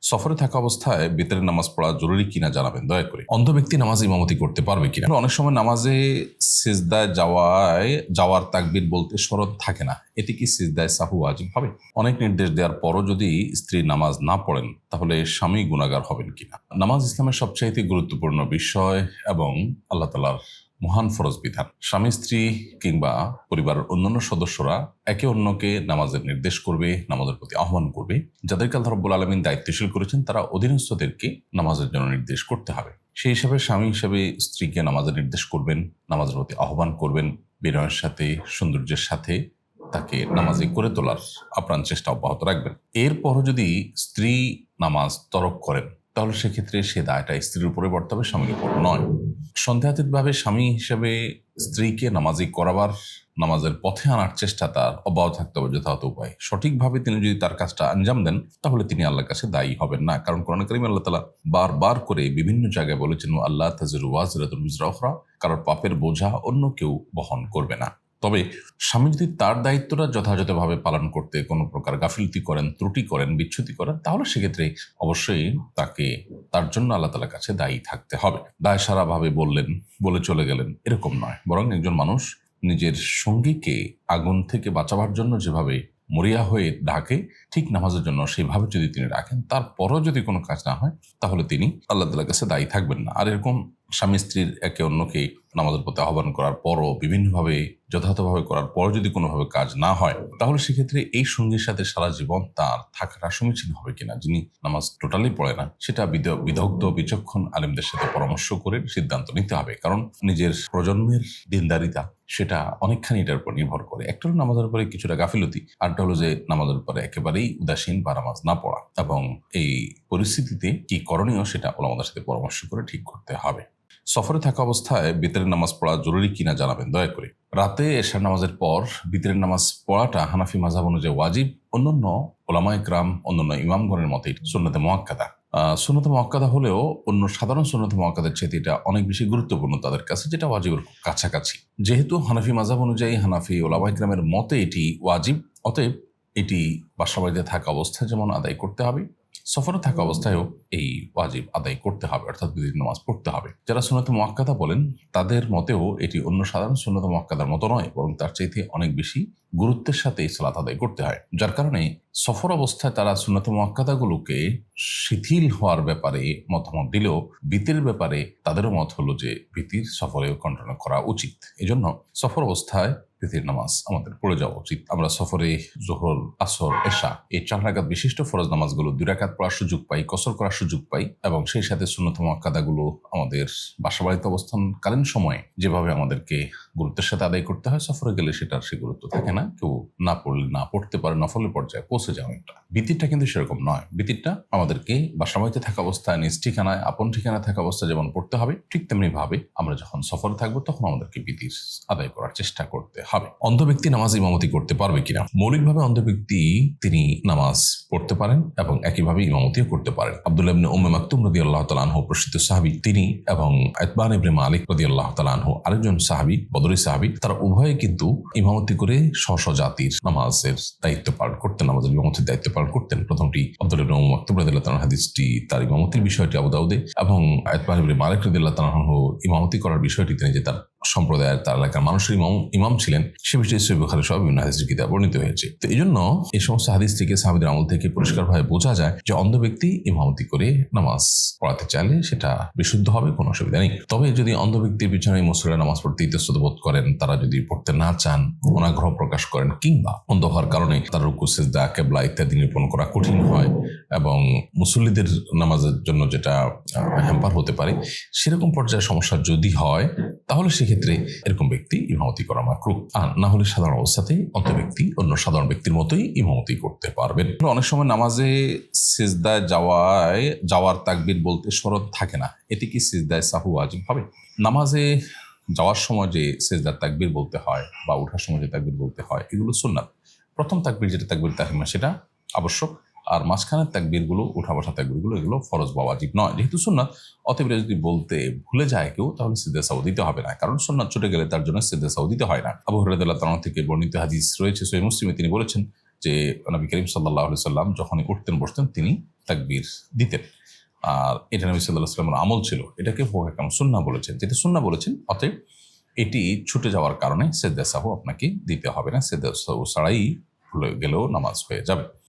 সফরে থাকা অবস্থায় বেতের নামাজ পড়া জরুরি কিনা জানাবেন দয়া করে। অন্ধ ব্যক্তি নামাজ ইমামতি করতে পারবে কিনা? অনেক সময় নামাজে সিজদায় যাওয়ার তাকবীর বলতে স্মরণ থাকে না, এতে কি সিজদায় সাহু ওয়াজিব হবে? অনেক নির্দেশ দেওয়ার পরও যদি স্ত্রী নামাজ না পড়েন তাহলে স্বামী গুনাহগার হবেন কিনা? নামাজ ইসলামের সবচাইতে গুরুত্বপূর্ণ বিষয় এবং আল্লাহ তাআলার মহান ফরজ বিধান। স্বামী স্ত্রী কিংবা পরিবারের অন্যান্য সদস্যরা একে অন্যকে নামাজের নির্দেশ করবে, নামাজের প্রতি আহ্বান করবে। যাদেরকে আল্লাহ রাব্বুল আলামিন দায়িত্বশীল করেছেন তারা অধীনস্থদেরকে নামাজের জন্য নির্দেশ করতে হবে। সেই হিসাবে স্বামী হিসেবে স্ত্রীকে নামাজের নির্দেশ করবেন, নামাজের প্রতি আহ্বান করবেন, বিনয়ের সাথে সৌন্দর্যের সাথে তাকে নামাজি করে তোলার আপ্রাণ চেষ্টা অব্যাহত রাখবেন। এরপরও যদি স্ত্রী নামাজ তরক করেন তাহলে সেক্ষেত্রে সে দায়টা স্ত্রীর উপরে বর্তাবে, হবে, স্বামীর উপর নয়। সন্দেহাতীতভাবে স্বামী হিসেবে স্ত্রীকে নামাজি করাবার, নামাজের পথে আনার চেষ্টা তার অব্যাহত থাকতে হবে যথাযথ উপায়। সঠিকভাবে তিনি যদি তার কাজটা আঞ্জাম দেন তাহলে তিনি আল্লাহর কাছে দায়ী হবেন না। কারণ কোরআনে কারিমে আল্লাহ তাআলা বারবার করে বিভিন্ন জায়গায় বলেছেন, আল্লাহ তাজিরু ওয়াজিরাতুন বিজরা উখরা, কারোর পাপের বোঝা অন্য কেউ বহন করবে না। তবে স্বামী যদি তার দায়িত্বটা যথাযথভাবে পালন করতে কোনো প্রকার গাফিলতি করেন, ত্রুটি করেন, বিচ্যুতি করেন, তাহলে সেক্ষেত্রে অবশ্যই তাকে তার জন্য আল্লাহ তাআলার কাছে দায়ী থাকতে হবে। দায় সারাভাবে বলে চলে গেলেন এরকম নয়, বরং একজন মানুষ নিজের সঙ্গীকে আগুন থেকে বাঁচাবার জন্য যেভাবে মরিয়া হয়ে ডাকে, ঠিক নামাজের জন্য সেভাবে যদি তিনি ডাকেন, তারপরও যদি কোনো কাজ না হয় তাহলে তিনি আল্লাহ তাআলার কাছে দায়ী থাকবেন না। আর এরকম স্বামী স্ত্রীর একে অন্যকে নামাজের প্রতি আহ্বান করার পরও, বিভিন্নভাবে যথাযথভাবে করার পর যদি কোনোভাবে কাজ না হয় তাহলে সেক্ষেত্রে এই সঙ্গীর সাথে সারা জীবন তার থাকাটা সমীচীন হবে কিনা। যিনি নামাজ টোটালি পড়ে না, সেটা বিদগ্ধ বিচক্ষণ আলেমদের সাথে পরামর্শ করে সিদ্ধান্ত নিতে হবে। কারণ নিজের প্রজন্মের দিনদারিতা সেটা অনেকখানি এটার উপর নির্ভর করে। একটা হলো নামাজের উপরে কিছুটা গাফিলতি, আরটা হলো যে নামাজের উপরে একেবারেই উদাসীন বা নামাজ না পড়া। এবং এই পরিস্থিতিতে কি করণীয় সেটা ওলামাদের সাথে পরামর্শ করে ঠিক করতে হবে। সফরে থাকা অবস্থায় বিতরের নামাজ পড়া জরুরি কিনা জানাবেন দয়া করে। রাতে এশার নামাজের পর বিতরের নামাজ পড়াটা হানাফি মাযহাব অনুযায়ী ওয়াজিব। অন্যান্য ওলামায়ে কেরাম, অন্যান্য ইমামগণের মতে সুন্নতে মুআক্কাদা। সুন্নতে মুআক্কাদা হলেও অন্য সাধারণ সুন্নতে মুআক্কাদার চেয়ে এটা অনেক বেশি গুরুত্বপূর্ণ তাদের কাছে, যেটা ওয়াজিবের কাছাকাছি। যেহেতু হানাফি মাযহাব অনুযায়ী, হানাফি ওলামায়ে কেরামের মতে এটি ওয়াজিব, অতএব এটি বাসাবাড়িতে থাকা অবস্থায় যেমন আদায় করতে হবে, সফরে থাকা অবস্থায়ও এই ওয়াজিব আদায় করতে হবে, অর্থাৎ বিতরের নামাজ পড়তে হবে। যারা সুন্নতে মুআক্কাদা বলেন তাদের মতেও এটি অন্য সাধারণ সুন্নতে মুআক্কাদার মতো নয়, বরং তার চাইতে অনেক বেশি গুরুত্বের সাথে এই সালাত আদায় করতে হয়। যার কারণে সফর অবস্থায় তারা সুন্নতে মুআক্কাদাগুলোকে শিথিল হওয়ার ব্যাপারে মতামত দিলেও বিতির ব্যাপারে তাদেরও মত হলো যে বিতির সফরেও কন্টিনিউ করা উচিত। এজন্য সফর অবস্থায় বিতির নামাজ আমাদের পড়ে যাওয়া উচিত। আমরা সফরে জোহর, আসর, এশা এই 4 রাকাত বিশিষ্ট ফরজ নামাজগুলো 2 রাকাত পড়ার সুযোগ পাই, কসর করার সুযোগ পাই, এবং সেই সাথে সুন্নত মুআক্কাদাগুলো আমাদের বাসাবাড়িতে অবস্থানকালীন সময়ে যেভাবে আমাদেরকে গুরুত্বের সাথে আদায় করতে হয়, সফরে গেলে সেটার সে গুরুত্ব থাকে না। কেউ না পড়লে না পড়তে পারে, নফলের পর্যায়ে পৌঁছে যাওয়া। একটা বিতিরটা কিন্তু সেরকম নয়। বিতিরটা আমাদেরকে বাসাবাড়িতে থাকা অবস্থায়, নিজ ঠিকানায়, আপন ঠিকানায় থাকা অবস্থায় যেমন পড়তে হবে, ঠিক তেমনি ভাবে আমরা যখন সফরে থাকবো তখন আমাদেরকে বিতির আদায় করার চেষ্টা করতে হবে। অন্ধ ব্যক্তি নামাজ ইমামতি করতে পারবে কিনা? মৌলিকভাবে অন্ধ ব্যক্তি তিনি নামাজ পড়তে পারেন এবং একইভাবে ইমামতিও করতে পারেন। আব্দুল্লাহ ইবনে উম্মে মাকতুম রাদিয়াল্লাহু তাআলা আনহু প্রসিদ্ধ সাহাবী, তিনি এবং ইতবান ইবনে মালিক রাদিয়াল্লাহু তাআলা আনহু আরেকজন সাহাবী, বদরি সাহাবী, তারা উভয়ে কিন্তু ইমামতি করে স্ব জাতির নামাজের দায়িত্ব পালন করতেন, নামাজের ইমামতির দায়িত্ব পালন করতেন। প্রথমটি আব্দুল্লাহ ইবনে উম্মে মাকতুম রাদিয়াল্লাহু তাআলা হাদিসটি তার ইমামতির বিষয়টি আবু দাউদে, এবং ইতবান ইবনে মালিক রাদিয়াল্লাহু তাআলা আনহু ইমামতি করার বিষয়টি তিনি যে তার সম্প্রদায়ের, তার এলাকার মানুষের ইমাম ছিলেন, সে বিষয়ে সহিহ বুখারী সহ বিভিন্ন হাদিসের কিতাবে বর্ণিত হয়েছে। তো এই জন্য এই সমস্ত হাদিস থেকে, সাহাবীদের আমল থেকে পরিষ্কারভাবে বোঝা যায় যে অন্ধ ব্যক্তি ইমামতি করে নামাজ পড়াতে চাইলে সেটা বিশুদ্ধ হবে, কোনো অসুবিধা নেই। তবে যদি অন্ধ ব্যক্তির পিছনে মুসল্লিরা নামাজ পড়তে ইতস্তত বোধ করেন, তারা যদি পড়তে না চান, অনাগ্রহ প্রকাশ করেন, কিংবা অন্ধ হওয়ার কারণে তার রুকু, সিজদা, কিবলা ইত্যাদি নিরূপণ করা কঠিন হয় এবং মুসল্লিদের নামাজের জন্য যেটা হ্যাম্পার হতে পারে, সেরকম পর্যায়ের সমস্যা যদি হয় তাহলে সেক্ষেত্রে এরকম ব্যক্তি ইমামতি করা মাকরুহ। আর না হলে সাধারণ অবস্থাতেই অন্ধ ব্যক্তি অন্য সাধারণ ব্যক্তির মতোই ইমামতি করতে পারবেন। অনেক সময় নামাজে সিজদায় যাওয়ার তাকবীর বলতে স্মরণ থাকে না, এতে কি সিজদায় সাহু ওয়াজিব হবে? নামাজে যাওয়ার সময় যে সিজদার তাকবীর বলতে হয় বা ওঠার সময় যে তাকবীর বলতে হয়, এগুলো সুন্নাত। প্রথম তাকবীর যেটা তাকবীর তাহরিমা সেটা আবশ্যক, আর মাঝখানের তাকবীরগুলো, উঠা বসা তাকবীরগুলো, এগুলো ফরজ বা ওয়াজিব নয়। যেহেতু সুন্নাত, অতএব যদি বলতে ভুলে যায় কেউ তাহলে সিজদা সাহু দিতে হবে না, কারণ সুন্নাত ছুটে গেলে তার জন্য সিজদা সাহু দিতে হয় না। আবু হুরায়রা রাদিয়াল্লাহু তাআলা থেকে বর্ণিত হাদিস রয়েছে সহিহ মুসলিমে, তিনি বলেছেন যে নবী করিম সাল্লাল্লাহু আলাইহি সাল্লাম যখনই উঠতেন বসতেন তিনি তাকবীর দিতেন। আর এটা নবী সাল্লাল্লাহু আলাইহি সাল্লামের আমল ছিল, এটাকে ফুকাহা সুন্নাহ বলেছেন। যেটা সুন্নাহ বলেছেন, অতএব এটি ছুটে যাওয়ার কারণে সেজদা সাহু আপনাকে দিতে হবে না, সেজদা সাহু ছাড়াই ভুলে গেলেও নামাজ হয়ে যাবে।